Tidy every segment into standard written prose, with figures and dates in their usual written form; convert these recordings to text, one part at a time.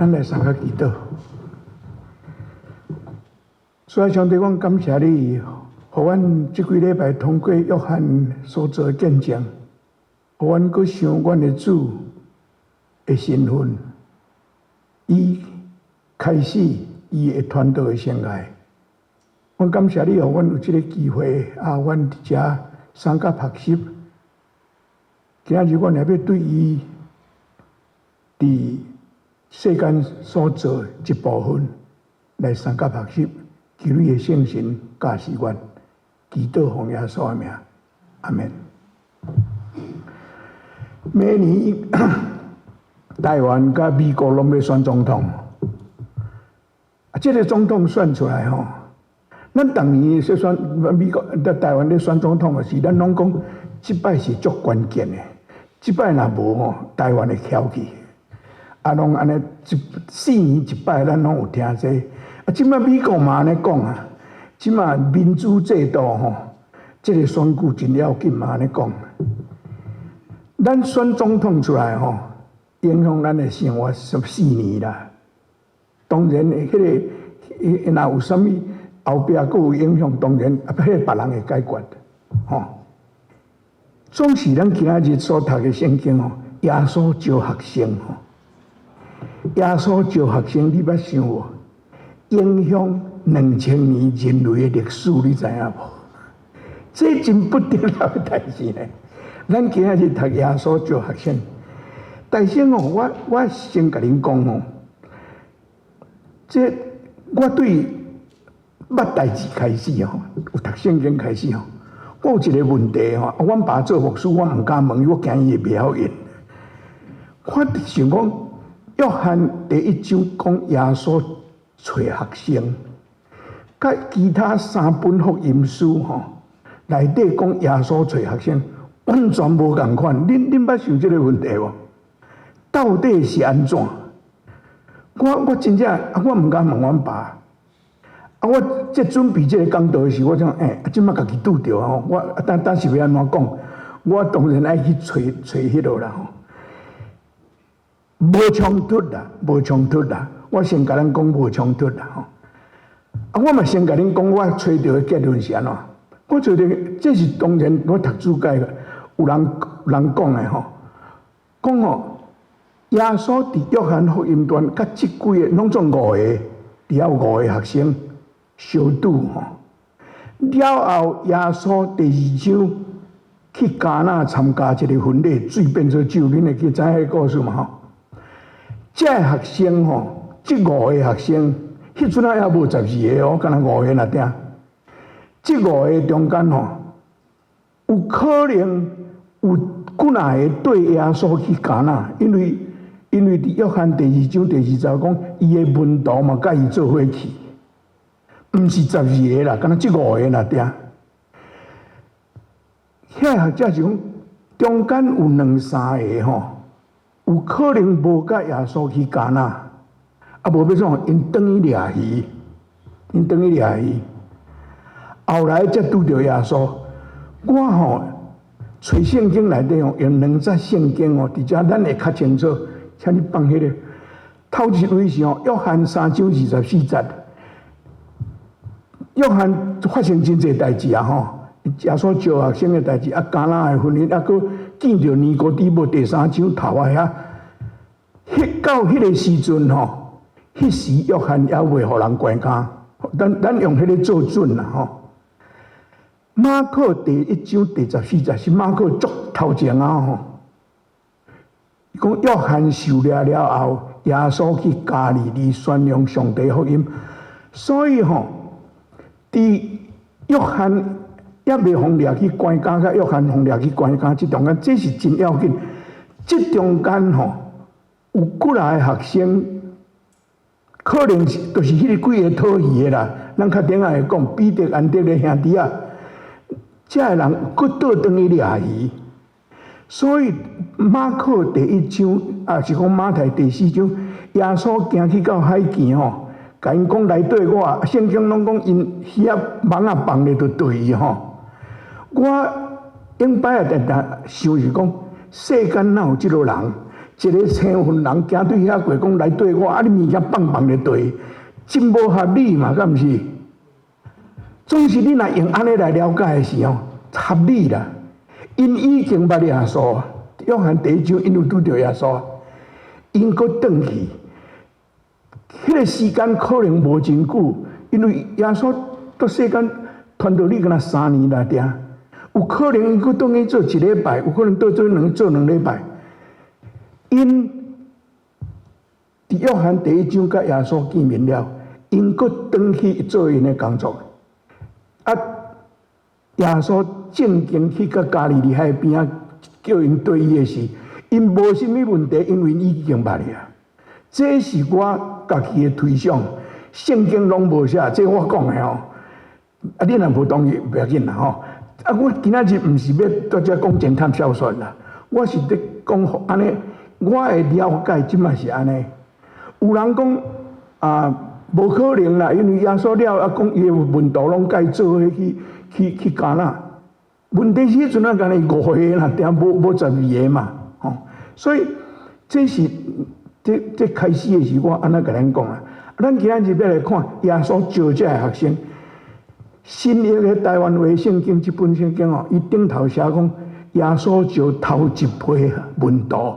咱来三个祈祷。所以上帝，我感谢你，互阮即几礼拜通过约翰所做的见证，互阮阁想阮的主的身份，伊开始伊的传道的生涯。我感谢你，互阮有即个机会啊！阮伫遮参加学习。今仔日阮也要对伊伫世间所做一部分来参加学习，求你的圣神教示阮，祈祷奉耶稣的名，阿门。每年台湾甲美国拢要选总统，这个总统选出来吼，咱逐年说选美国、台湾咧选总统的时，咱拢讲即摆是足关键的。即摆若无吼，台湾会翘起。啊，拢安尼4年一摆，咱拢有听这。啊，即摆美国嘛安尼讲啊，即摆民主制度吼，即个选举真要紧嘛安尼讲。咱选总统出来吼，影响咱的生活14年啦。当然，迄个若有啥物后壁佫有影响，当然啊，迄个别人会解决吼。总是咱今仔日所读的圣经吼，耶稣招学生吼，耶稣招学生，你捌想无？影响2000年人类的历史，你知影无？这真不得了的代志呢。咱今仔日读耶稣招学生，但是吼，我先甲恁讲吼，这我对捌代志开始吼，有读圣经开始吼。我有一个问题吼，阮爸做牧师，我毋敢问伊，我惊伊会袂晓应。我想讲，约翰第1章讲耶稣找学生，甲其他3本福音书吼内底讲耶稣找学生，完全无共款。恁捌想即个问题无？到底是安怎？我真正我毋敢问阮爸。啊！我即准备即个讲道的时候，我想，即摆家己拄着吼，我但是要安怎讲？我当然爱去找迄落啦吼，无冲突啦，无冲突啦。我先甲咱讲无冲突啦吼。啊，我嘛先甲恁讲，我找到的结论是安怎？我找到这是当然，我读书界个有人讲的吼，讲吼，耶稣伫约翰福音段，甲即几个拢做5个，只要5个学生。相拄吼，了后耶稣第2章去迦纳参加一个婚礼，水变做酒，恁会记知迄个故事嘛吼？这学生吼，这5个学生，迄阵啊还无12个哦，敢若5个那点。这5个中间吼，有可能有几哪个对耶稣去迦纳，因为伫约翰第2章第20讲，伊的门徒嘛甲伊做伙去。毋是12个啦，敢若即5个啦点。遐学者是讲，中间有2、3个吼，有可能无甲耶稣去迦纳，啊无要怎？因转去掠鱼，后来才拄着耶稣。我吼找圣经内底吼，用2节圣经吼，伫遮咱会较清楚。请你放迄个头一位是吼，约翰3章24节。约翰发生真侪代志啊！吼，耶稣招学生的代志，啊，迦纳的婚姻，啊，佮见着尼哥底母第3章头啊遐，到迄个时阵吼，迄时约翰也未互人关监，咱用迄个做准啦吼。马可第1章第14节是马可足头前啊吼，讲约翰受了了后，耶稣去加利利宣扬上帝福音，所以吼。伫约翰也未互掠去关监，甲约翰互掠去关监，即中间这是真要紧。即中间吼有几来学生，可能是就是迄个几个讨厌的啦。咱较顶下会讲彼得、安德烈兄弟啊，这个人佫倒转去掠鱼。所以马可第1章，啊是讲马太第4章，耶稣行去到海边吼。甲因讲来对我，圣经拢讲因遐网啊放咧，就对伊吼。我顶摆啊，常常想是讲，世间哪有即落人？一个青云人行对遐过，讲来对我，啊，你物件棒棒咧对，真无合理嘛，敢毋是？总是你若用安尼来了解的时候，合理啦。因已经捌耶稣，约翰第1章因有拄着耶稣，因搁转去。迄个时间可能无真久，因为耶稣到世间传道你敢若3年来定，有可能伊搁转去做1礼拜，有可能做2礼拜。因伫约翰第1章甲耶稣见面了，因搁转去做因的工作。啊，耶稣正经去到加利利海边仔，叫因对伊的时，因无啥物问题，因为因已经捌了。这是我家己的推想，圣经拢无写，这我讲的吼。啊，你若无同意，不要紧啦吼。啊，我今仔日毋是要在遮讲侦探小说啦，我是伫讲安尼，我的了解即嘛是安尼。有人讲啊，无可能啦，因为耶稣了啊，讲伊的门徒拢该做伙去迦纳。问题是迄阵啊，干尼5个啦，定无12个嘛，吼。所以这是这开始的时，我安尼甲咱讲啊。咱今仔日要来看耶稣招这学生。新约的台湾话圣经这本圣经哦，伊顶头写讲耶稣招头一批门徒，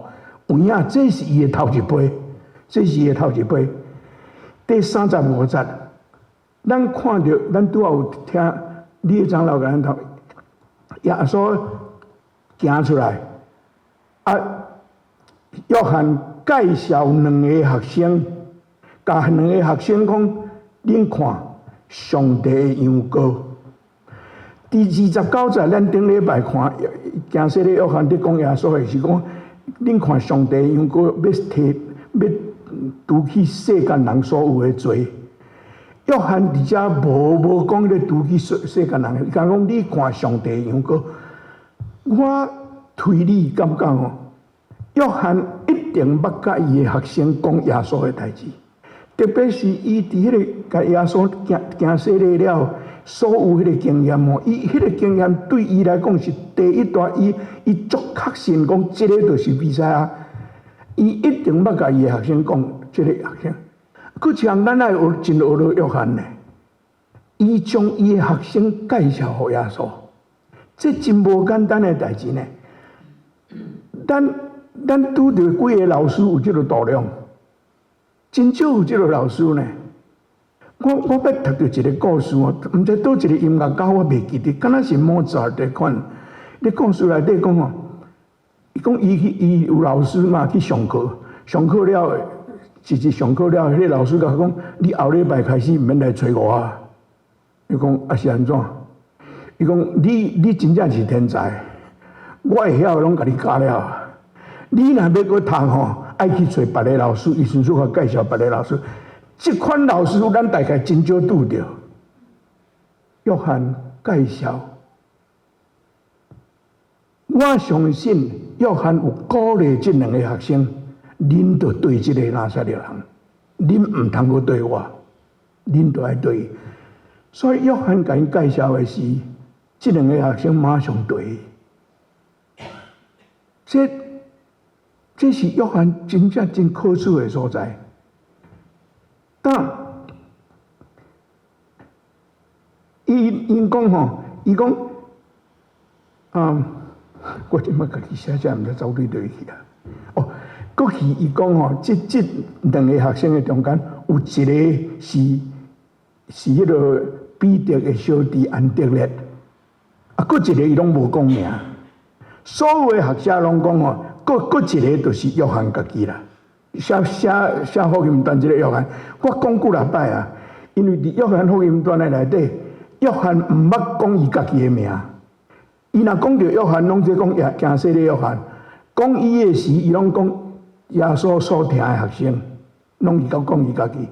有影这是伊的头一批，这是伊的头一批。第35节，咱看到咱拄有听李长老甲咱读，耶稣行出来，啊，约翰介绍2个学生，甲2个学生讲，恁看。上帝的羊羔。第29节，咱顶礼拜看，行说咧约翰伫讲耶稣的是讲，恁看上帝的羊羔要除去世间人所有的罪。约翰伫遮无讲咧除去世间人，伊讲你看上帝的羊羔。我推理感觉哦，约翰一定捌甲伊的学生讲耶稣的代志。特别是伊伫迄个甲耶稣行洗礼了，所有迄个经验哦，伊迄个经验对伊来讲是第一大，伊足确信讲，即个就是弥赛亚。伊一定捌甲伊的学生讲，即个学生。佫像咱爱学真学到约翰呢，伊将伊的学生介绍互耶稣，这真无简单的代志呢。咱拄着几个老师有即个度量。真少有即个老师呢。我捌读到一个故事哦，毋知倒一个音乐家我袂记得，敢若是莫扎特款。咧故事内底讲哦，伊讲伊有老师嘛去上课，上课了，上课了，迄个老师甲讲，你后礼拜开始毋免来找我啊。伊讲啊是安怎？伊讲你真正是天才，我会晓拢甲你教了。你若要搁读吼。爱去找别个老师，伊迅速甲介绍别个老师。即款老师咱大概真少拄着。约翰介绍，我相信约翰有鼓励即2个学生，恁着对即个拿撒勒人，恁毋通搁对我，恁着爱对。所以约翰甲因介绍的是，即2个学生马上对。这是约翰真正真可取的所在。但伊讲吼，伊讲我即摆家己写毋知走对对去啦。哦，过去伊讲吼，即2个学生的中间有一个是迄个彼得的小弟安德烈，啊，搁一个伊拢无讲名。所有的学者拢讲吼。搁一个就是约翰家己啦，写福音传即个约翰，我讲几若摆啊，因为伫约翰福音传的内底，约翰毋捌讲伊家己的名，伊若讲着约翰，拢在讲行洗礼约翰，讲伊的时，伊拢讲耶稣所听的学生，拢是讲伊家己，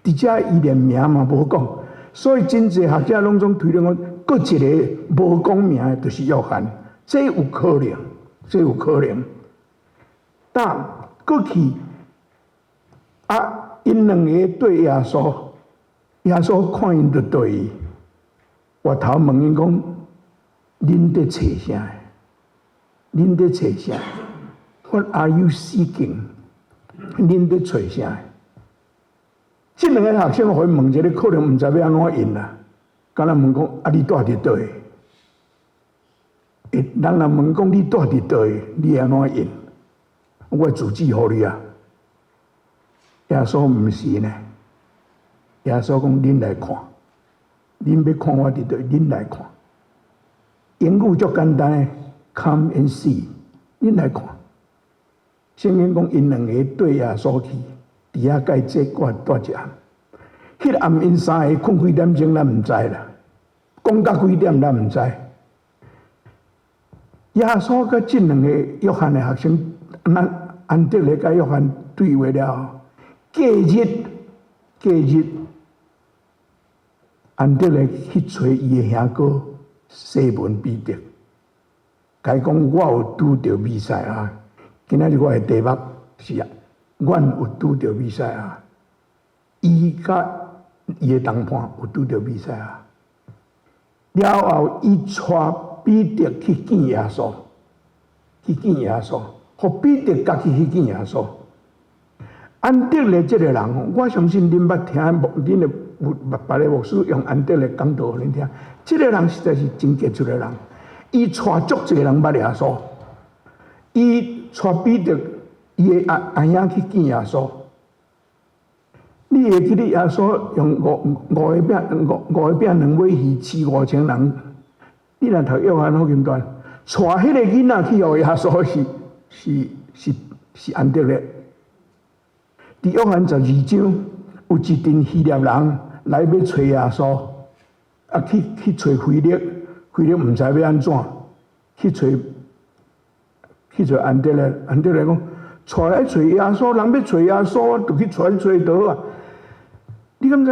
伫遮伊连名嘛无讲，所以真侪学者拢总推论讲，搁一个无讲名的，就是约翰，这有可能，这有可能。但过去啊，因2个对耶稣，耶稣看因就对伊，回头问因讲：恁在找啥？恁在找啥？ What are you seeking？ 恁在找啥？这两个学生互伊问一个，可能唔知要安怎应啦。敢若问讲，啊，你住伫倒位？人若问讲你住伫倒位，你安怎应？我自己互你啊。耶稣毋是呢。耶稣讲：恁来看，恁要看我伫倒位，恁来看。英语足简单诶 ，Come and see， 恁来看。圣经讲，因两个对耶稣去，伫遐甲伊做挂大一暗。迄个暗因三个困几点钟，咱毋知啦。讲到几点，咱毋知。耶稣甲这两个约翰的学生，安德烈甲约翰对话了后，隔日，安德烈去找伊的兄哥西门彼得，甲伊讲：我有拄着弥赛亚。今仔日我的题目是啊，阮有拄着弥赛亚，伊甲伊的同伴有拄着弥赛亚。了后，伊带彼得去见耶稣，互彼得家己去见耶稣。安德烈这个人，我相信恁捌听恁的别个牧师用安德烈讲道互恁听。这个人实在是真杰出的人，伊带足侪人捌耶稣，伊带彼得伊的阿兄去见耶稣。你会记得耶稣用五个饼两尾鱼饲5000人？你若读约翰福音段，带迄个囡仔去互耶稣是安德烈。伫约翰12章有一群希腊人来要找耶稣，啊去找腓力，腓力毋知要安怎，去找安德烈，安德烈讲带来找耶稣，人要找耶稣，就去找倒啊。你敢知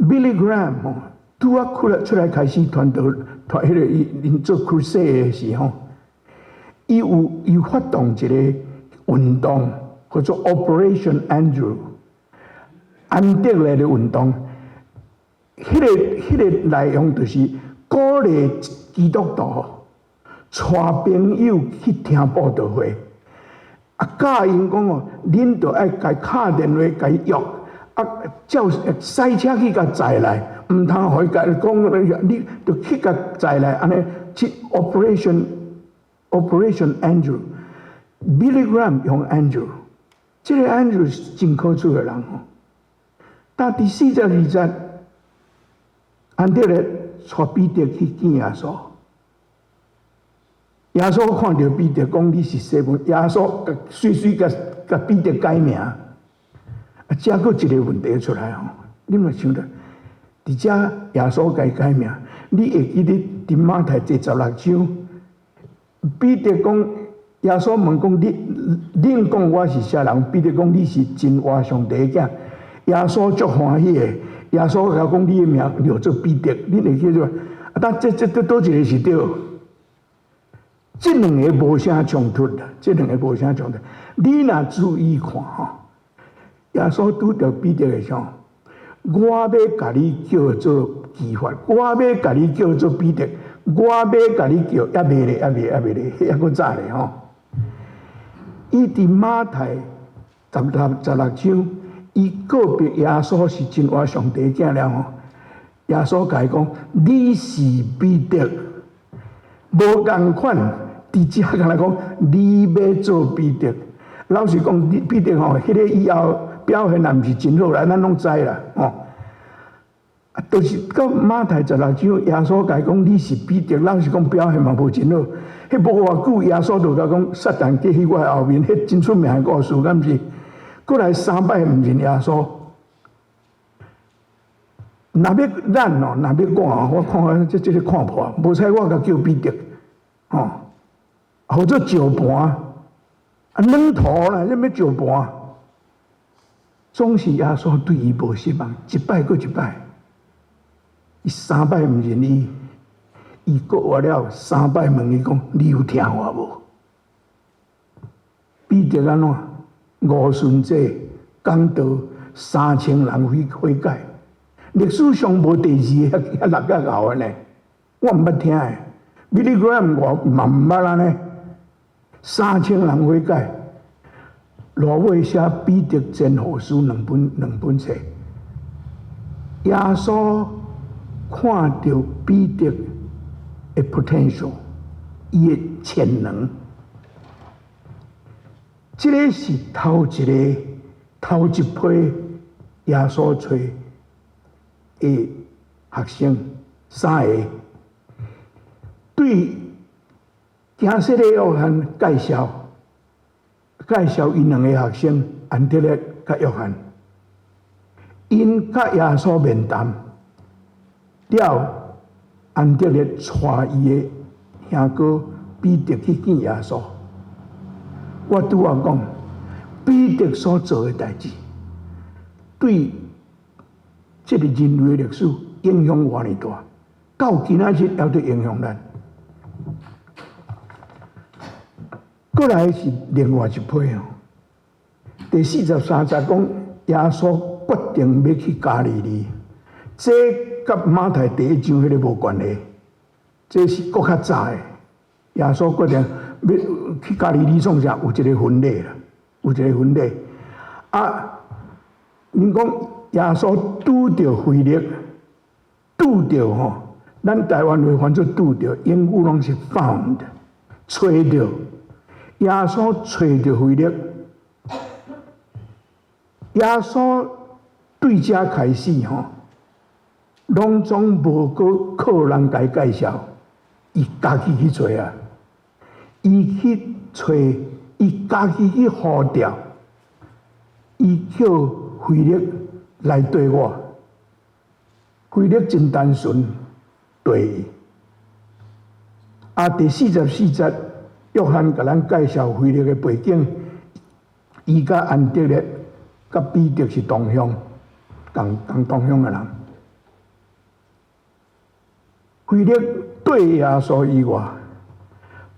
Billy Graham 吼，拄啊出来开始传迄个因做 crusade 的时候，伊发动一个运动，叫做 Operation Andrew， 安德烈的运动。迄个内容就是鼓励基督徒带朋友去听布道会，啊教因讲哦，恁着爱甲敲电话甲伊约。啊，叫赛车去甲载来，唔通互伊甲讲，你着去甲载来，安尼去 Operation Andrew。Billy Graham 用 Andrew， 这个 Andrew 是真可取的人吼。但第40节，安德烈带彼得去见耶稣，耶稣看到彼得讲你是西门，耶稣随甲彼得改名。啊，遮佫一个问题出来吼，你嘛想到，伫遮耶稣改名，你会记得伫马太第16章，彼得讲，耶稣问讲恁讲我是啥人？彼得讲你是真活上帝的囝。耶稣足欢喜的，耶稣甲讲你的名叫做彼得，恁会记住？啊，但这倒一个是对，这两个无啥冲突啦，你若注意看吼。耶稣拄着彼得的像，我要甲你叫做基法，我要甲你叫做彼得，我要甲你叫还未咧，还佫早咧吼。伊伫马太16章，伊告别耶稣是真活上帝囝了吼。耶稣甲伊讲：你是彼得，无共款，伫遮甲来讲，你要做彼得。老实讲，彼得吼，迄个以后。表现也毋是真好啦，咱拢知啦，吼。啊，就是到马太16章，耶稣甲伊讲你是彼得，老实讲表现嘛无真好。迄无偌久，耶稣就甲讲撒旦继续我的后面，迄真出名的故事，敢毋是？过来3摆毋认耶稣。若要咱哦，若要我，我看这个看破，无采我甲叫彼得，吼，或者石盘，啊，软土啦，这要石盘。总是耶稣对伊无失望，一摆过一摆，伊3摆毋认伊，伊过活了3摆问伊讲：你有听我无？彼得安怎5旬节讲道3000人悔改，历史上无第2个遐落甲后的呢，我毋捌听的。Billy Graham 我嘛毋捌安尼，3000人悔改。罗尾写《彼得前后书》两本册。耶稣看到彼得的 potential， 伊的潜能。这个是头一批耶稣找的学生3个，对行色的约翰介绍因2个学生安德烈甲约翰，因甲耶稣面谈了，安德烈带伊的兄哥彼得去见耶稣。我拄仔讲，彼得所做的代志，对这个人类历史影响偌尔大，到今仔日还在影响咱。过来是另外一批哦。第43节讲，耶稣决定要去加利利，这甲马太第1章迄个无关系，这是搁较早的。耶稣决定要去加利利创啥？有一个婚礼啦，有一个婚礼。啊，恁讲耶稣拄着腓力，拄着吼，咱台湾话翻做拄着，英语拢是 found， 找着。耶稣找着腓力，耶稣对遮开始吼，拢总无过靠人家介绍，伊家己去找啊，伊去找，伊家己去呼召，伊叫腓力来对我，腓力真单纯对伊。啊，第44节。约翰甲咱介绍腓力的背景，伊甲安德烈、甲彼得是同乡，同乡的人。腓力对耶稣以外，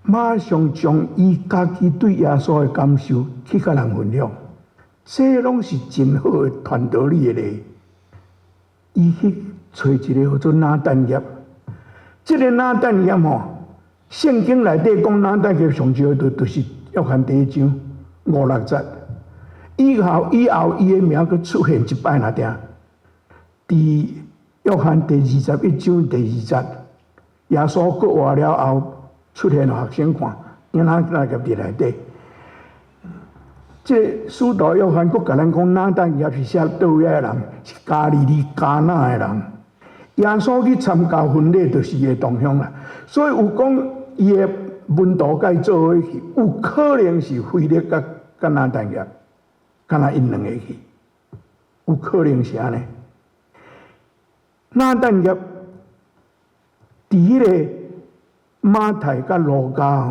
马上将伊家己对耶稣的感受去甲人分享，这拢是真好的传道理的例。伊去找一个叫做拿但业，这个拿但业吼。圣经内底讲拿但业上少就是约翰第1章5、6节，以后伊的名佫出现一摆那定，伫约翰第21章第2节，耶稣佫活了后出现学生看，因拿但业伫内底。这使徒约翰佫甲咱讲，拿但业是写倒遐的人，是加利利迦纳的人。耶稣去参加婚礼，就是伊的同乡啦。所以有讲伊的门徒甲伊做伙去，有可能是腓力甲拿但业，敢若因2个去，有可能是安尼。拿但业伫迄个马太甲路加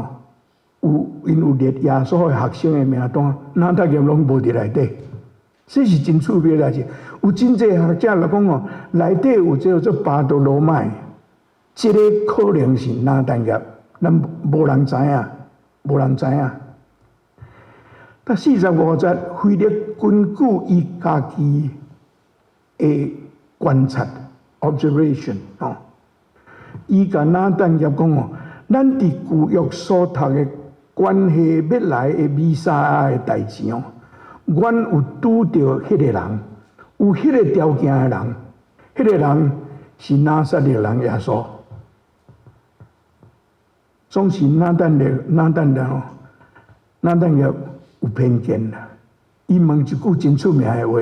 吼，因有列耶稣的学生的名单，拿但业拢无伫内底。这是真趣味的代志。有真济学者来讲哦，内底有这个做巴多罗买，这个可能是拿但业，咱无人知影，无人知影。但45节，腓力根据伊家己的观察 （observation） 哦，伊甲拿但业讲哦，咱伫旧约所读的关系要来的弥赛亚的代志哦。阮有拄到迄个人，有迄个条件的人，迄个人是拿撒勒人耶稣。总是拿但业有偏见啦。伊问一句真出名的话，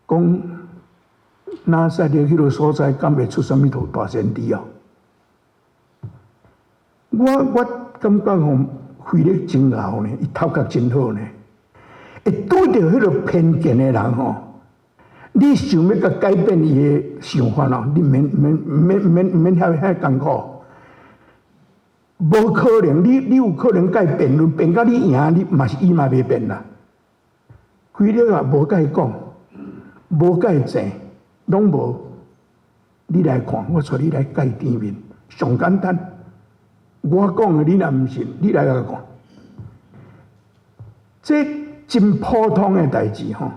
讲拿撒勒迄个所在，敢会出什么大先知哦？我感觉吼，腓力真牛呢，伊头壳真好呢。会拄到迄个偏见的人吼，你想要甲改变伊的想法哦，你免遐艰苦，无可能。你有可能甲伊辩论，辩到你赢，伊嘛袂变啦。腓力啊，无甲伊讲，无甲伊争，拢无。你来看，我带你来见天面，上简单。我讲的你若毋信，你来甲我看，这。真普通的代志吼，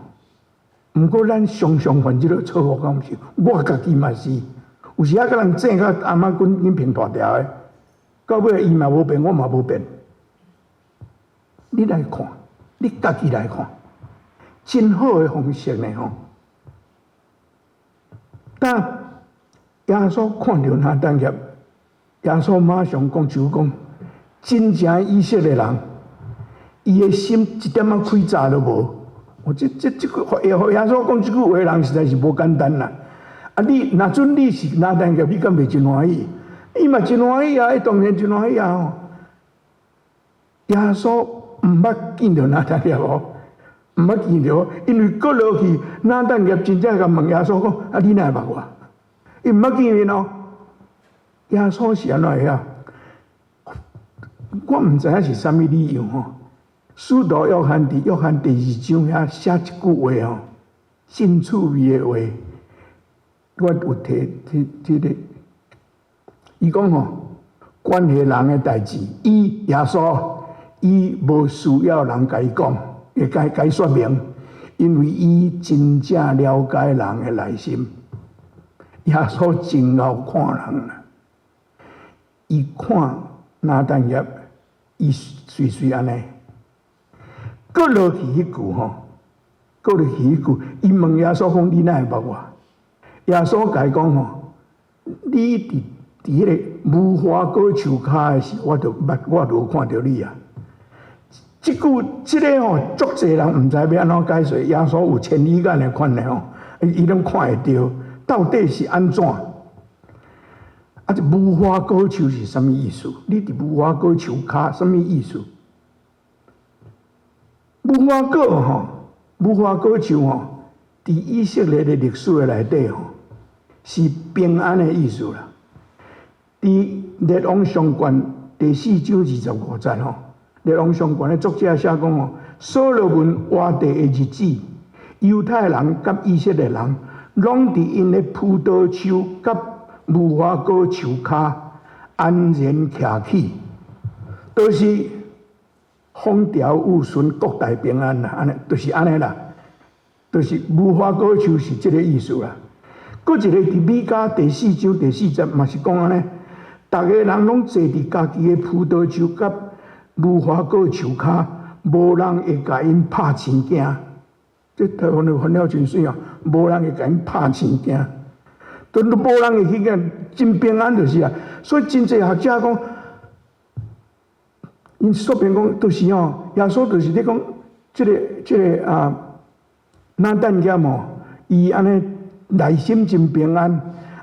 毋过咱常常犯即个错误，敢毋是？我家己嘛是，有时啊，甲人争甲阿妈滚平大条的，到尾伊嘛无变，我嘛无变。你来看，你家己来看，真好的方式呢吼。但耶稣看到拿但业，耶稣马上讲，真正以色列人，伊的心一点仔开闸都无。这句话，耶稣讲这句话，人实在是无简单啦。啊，你若准你是拿但业，你敢袂真欢喜？伊嘛真欢喜啊，伊当然真欢喜啊。耶稣毋捌见到拿但业哦，毋捌见到，因为过落去拿但业真正甲问耶稣讲：啊，你哪会捌我？伊毋捌见面哦。耶稣是安怎会晓？我毋知影是啥物理由吼。使徒约翰伫约翰第2章遐写一句话吼，真趣味的话，我有摕这个。伊讲吼，关系人的代志，伊耶稣伊无需要人甲伊讲，会甲伊说明，因为伊真正了解人的内心。耶稣真敖看人啦，伊看拿但业，伊随安尼。过落去迄句吼，过落去迄句，伊问耶稣讲：你哪会捌我？耶稣甲伊讲吼，你伫迄个无花果树骹的时，我就看到你啊。即句即个吼，足侪人毋知要安怎解释。耶稣有千里眼的款的吼，伊拢看会到，到底是安怎？啊，这无花果树是啥物意思？你伫无花果树骹啥物意思？无花果吼，无花果树吼，伫以色列的历史的内底吼，是平安的意思啦。伫列王上卷第4章25节吼，列王上卷的作者写讲吼，所罗门活地的日子，犹太人甲以色列人，拢伫因的葡萄树甲无花果树骹安然徛起，都是风调雨顺，国泰平安啦，安尼就是安尼啦，就是无花果树是这个意思啦。搁一个伫米迦第4章第4节嘛是讲安尼，逐个人拢坐伫家己的葡萄树甲无花果树骹，无人会甲因拍青惊。这台湾的翻了真水啊，无人会甲因拍青惊，都无人会去个真平安就是啊。所以真侪学者讲。因说明讲，就是吼，耶稣就是咧讲，这个啊，拿但业吼，伊安尼内心真平安，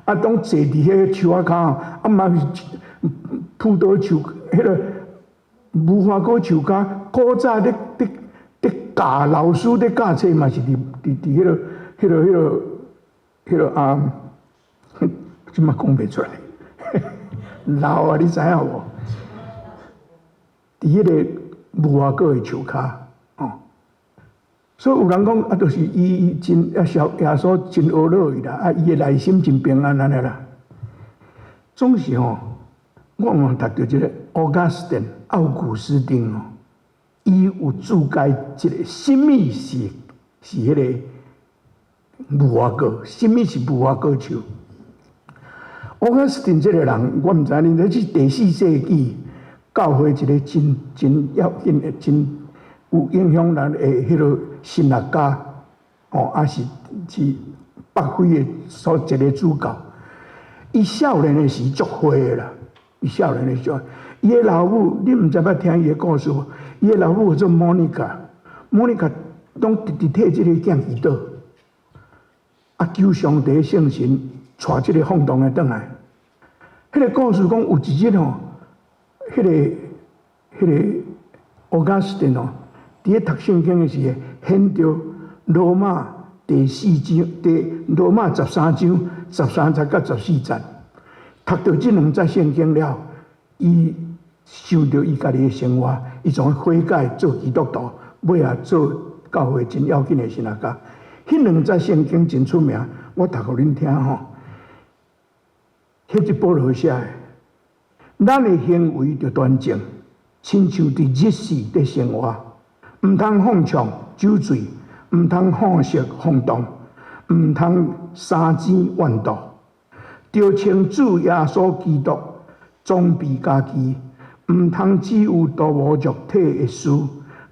啊，当坐伫迄个树仔骹吼，啊嘛是葡萄树，迄个无花果树骹，古早咧教老师咧教册嘛是伫迄个啊，即嘛讲袂出来，老啊，你知影无？伫迄个无花果的树骹，哦，所以有人讲啊，就是伊真耶稣真懊恼伊啦，啊，伊的内心真平安安尼啦。总是吼，我读到一个奥古斯丁哦，伊有注解一个什么是迄个无花果，什么是无花果树？奥古斯丁这个人，我毋知影，这是第4世纪。教会一个真要紧的、真有影响人的迄个神学家，哦，也是北非的所一个主教。伊少年的时足花的啦，伊少年的时候，伊的老母，你毋知捌听伊的故事无？伊的老母叫做莫妮卡，莫妮卡拢直替即个囝祈祷，啊，求上帝圣神带即个放荡的转来。迄个故事讲有一日吼。迄个奥古斯丁哦，伫咧读圣经的时候，见到罗马第罗马13章13节到14节，读到这2节圣经了，伊想到伊家己的生活，伊从悔改做基督徒，尾啊做教会真要紧的神学家。迄2节圣经真出名，我读互恁听吼。迄一保罗写的。咱的行为着端正，亲像伫日时伫生活，毋通放纵酒醉，毋通放色放荡，毋通三更怨妒，着称主耶稣基督装备家己，毋通只有徒无肉体的事，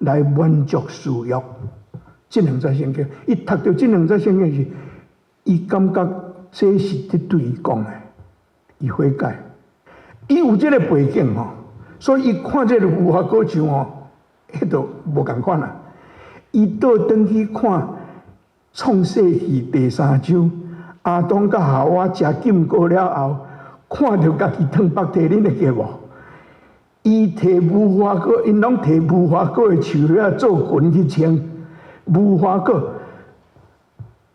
来满足私欲。这两则圣经，伊读到这两则圣经是，伊感觉这是伫对伊讲的，伊悔改。伊有这个背景吼，所以伊看这个无花果树吼，迄度无共款啦。伊倒转去看创世纪第3章，亚当甲夏娃食禁果了后，看到家己汤腹摕，恁会记无？伊摕无花果，因拢摕无花果的树叶做裙去穿。无花果，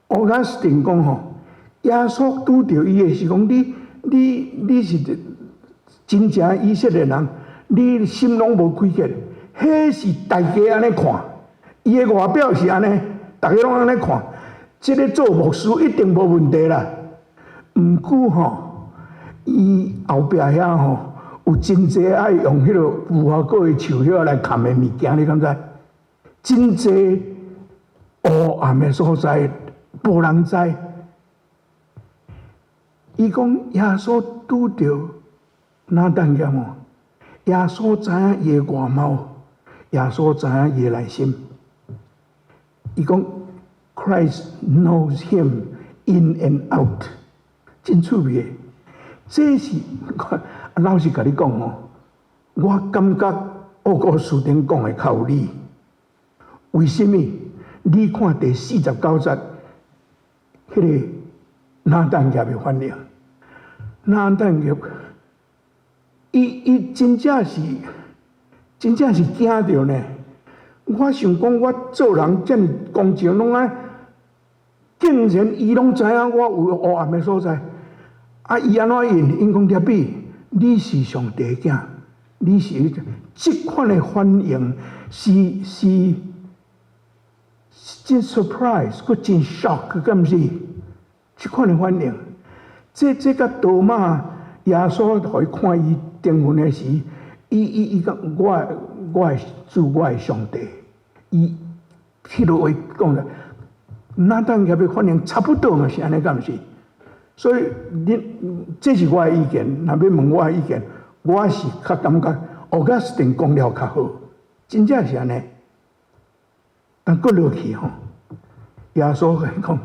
乌加斯丁讲吼，耶稣拄着伊的是讲，你是真正以色列人，你心拢无开启，迄是大家安尼看，伊的外表是安尼，大家拢安尼看，这个做牧师一定无问题啦。毋过吼，伊后壁遐吼有真济爱用迄个无花果的树叶来砍的物件，你敢知？真济。黑暗的所在，无人知。伊讲耶稣拄着哪等业哦？耶稣知影伊的外貌，耶稣知影伊的内心。伊讲 Christ knows him in and out， 真趣味的。这是老实甲你讲哦，我感觉奥古斯丁讲的较有理。为什么？你看第49节，迄个拿但业的反应，拿但业，伊真正是惊着呢。我想讲，我做人这么公正，拢爱，竟然伊拢知影我有黑暗的所在。啊，伊安怎应？因讲贴比，你是上帝囝，你是这款的反应是。真 surprise， 佫真 shock， 敢毋是？即款的反应，这甲多马耶稣互伊看伊登门的时，伊讲我的主，我的上帝，伊迄落话讲了，那当业的反应差不多嘛是安尼，敢毋是？所以恁这是我的意见，若要问我的意见，我是较感觉奥加斯丁讲了较好，真正是安尼。但搁落去吼，耶稣讲：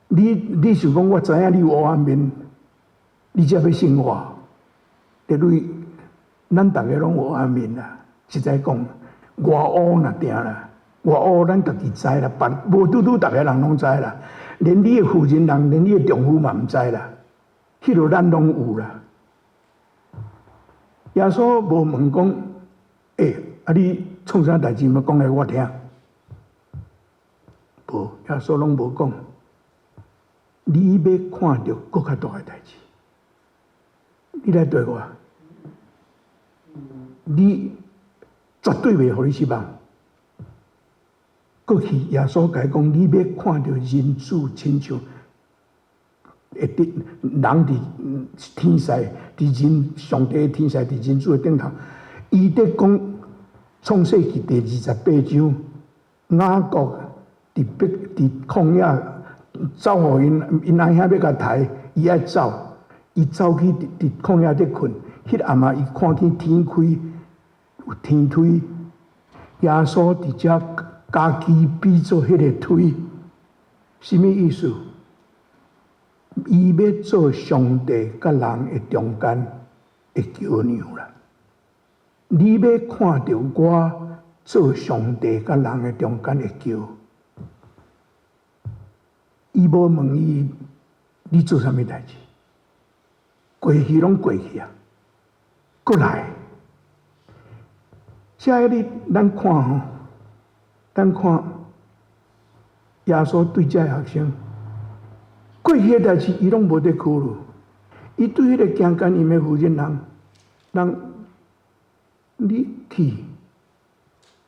你想讲我知影你有黑暗面，你才要信我。因为咱大家拢有黑暗面啦，实在讲，外乌若定啦，外乌咱家己知啦，无拄拄大家人拢知啦，连你的负责人，连你的丈夫嘛毋知啦，迄落咱拢有啦。耶稣无问讲：你创啥代志，要讲来我听。无，耶稣拢无讲，你要看到更较大的代志，你来对我，你绝对袂互你失望。过去耶稣甲伊讲，你要看到人子亲像会伫人伫天使，伫人上帝的天使伫人子的顶头，伊在讲创世纪第28章，雅各。伫旷野走互因阿兄要甲抬，伊爱走，伊走去伫旷野伫困。迄暗仔伊看见天开，有天梯，耶稣伫遮家己比做迄个梯，什么意思？伊要做上帝甲人的中间的桥梁啦。你要看到我做上帝甲人的中间的桥。伊无问伊，你做啥物代志？过去拢过去啊，过来。下一日咱看吼，咱看耶稣对这学生，过去的代志伊拢无得考虑，伊对迄个行奸淫的负责人，你去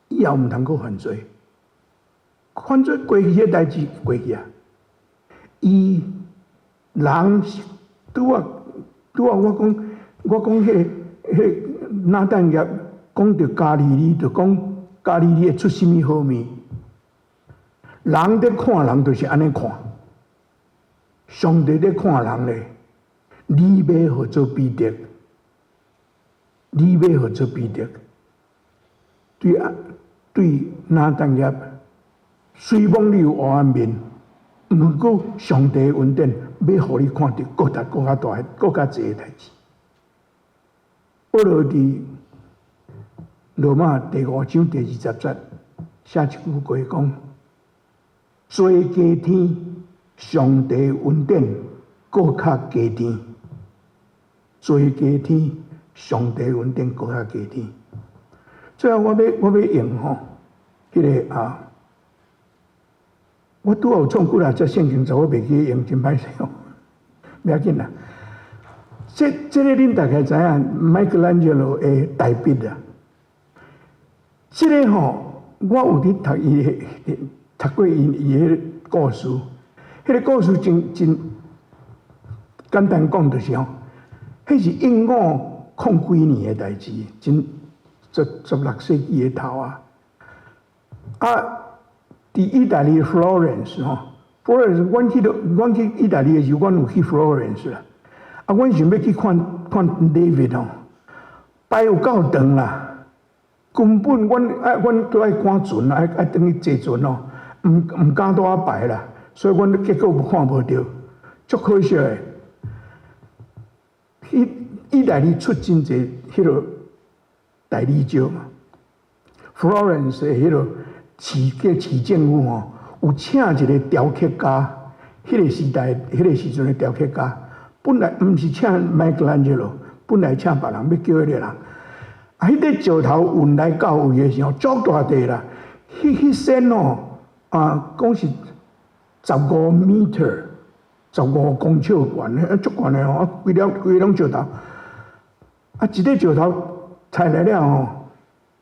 以后毋通阁犯罪，犯罪过去的代志过去啊。伊人是拄啊，我讲迄个拿但业讲到加利利，就讲加利利会出什么好物？人在看人就是安尼看，上帝在看人咧。你要何做彼得？你要何做彼得？对哪当业，虽望你有黑暗面，毋过上帝恩典要互你看到更较大、更较济诶代志。保罗伫罗马第5章第20节写一句话讲：做加添，上帝恩典更较加添；做加添，上帝恩典更较加添。最后我要用迄个我拄好有创几啊只圣经，我袂记用，真歹势哦。不要紧啦，这个恁大概知影，Michelangelo 的大笔啊。这个我有伫读过伊迄个故事，迄个故事真简单讲就是迄是1500几年的代志，真16世纪的头啊。伫意大利 Florence 阮去意大利的时候，阮有去 Florence 啦。阮想要去看 David 排有够长啦。根本阮都爱赶船爱等去坐船毋敢倒啊排啦，所以阮结果看无到，足可惜的。意大利出真侪迄落大理石嘛 ，Florence 的迄落市政府有请一个雕刻家，迄个时代迄个时阵的雕刻家，本来毋是请 Michelangelo， 本来请别人要叫迄个人。迄个石头运来到位的时候，足大块啦。迄身讲是15 meter， 15公尺悬，足悬的规拢石头。一个石头采来了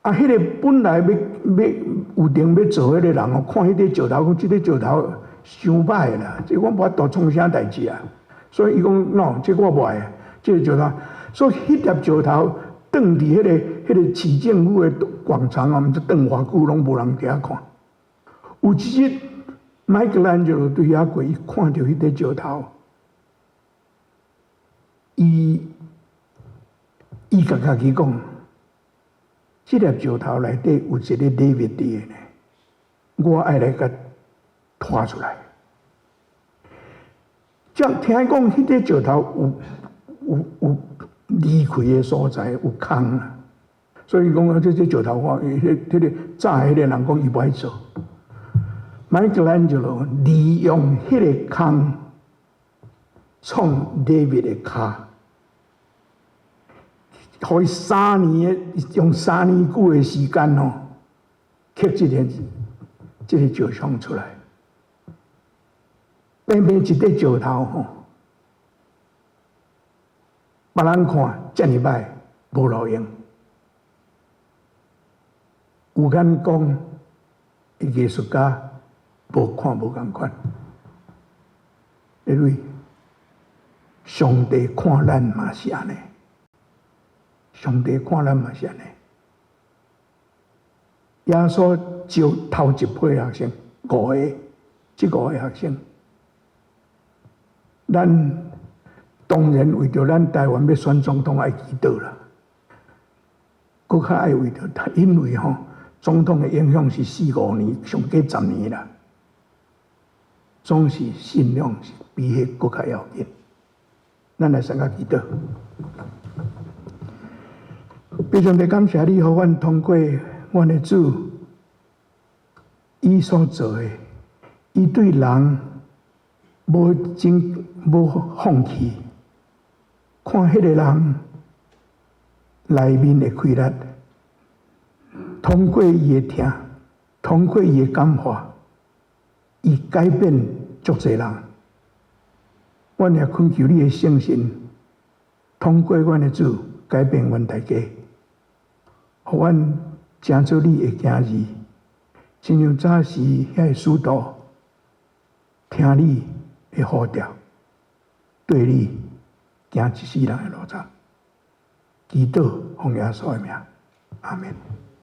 迄个本来要有定要做迄个人看迄个石头，讲即个石头伤歹啦，这我无法度创啥代志啊。所以伊讲喏，这我无爱，这个石头，所以迄粒石头。放伫迄个市政府的广场毋知放偌久，拢无人伫遐看。有一日，Michelangelo 对遐过，伊看到迄个石头，伊甲家己讲，即粒石头内底有一个 David 伫呢，我爱来甲拖出来。听讲迄个石头有离开的所在有空啊，所以讲这石头迄个早迄个人讲伊不爱做。Michelangelo 利用迄个空创 David 的骹，互伊用3年久的时间刻这个石像出来，偏偏一块石头别人看遮尔歹，无路用。有眼光的艺术家无看无共款，因为上帝看咱嘛是安尼，上帝看咱嘛是安尼。耶稣招头一批学生5个，这5个学生，咱。当然，为着咱台湾要选总统爱祈祷啦，搁较爱为着他，因为总统的影响是4、5年，上加10年啦，总是信仰是比迄搁较要紧。咱来先甲祈祷，非常的感谢你，互阮通过阮的主，伊所做的，伊对人无放弃。看迄个人内面的开力，通过伊的听，通过伊的感化，伊改变足侪人。阮也恳求你的圣神，通过阮的主改变阮大家，互阮成做你的囝儿，亲像早时遐个使徒听你的呼召，对你。行一世人的路程，祈祷奉耶稣的名，阿门。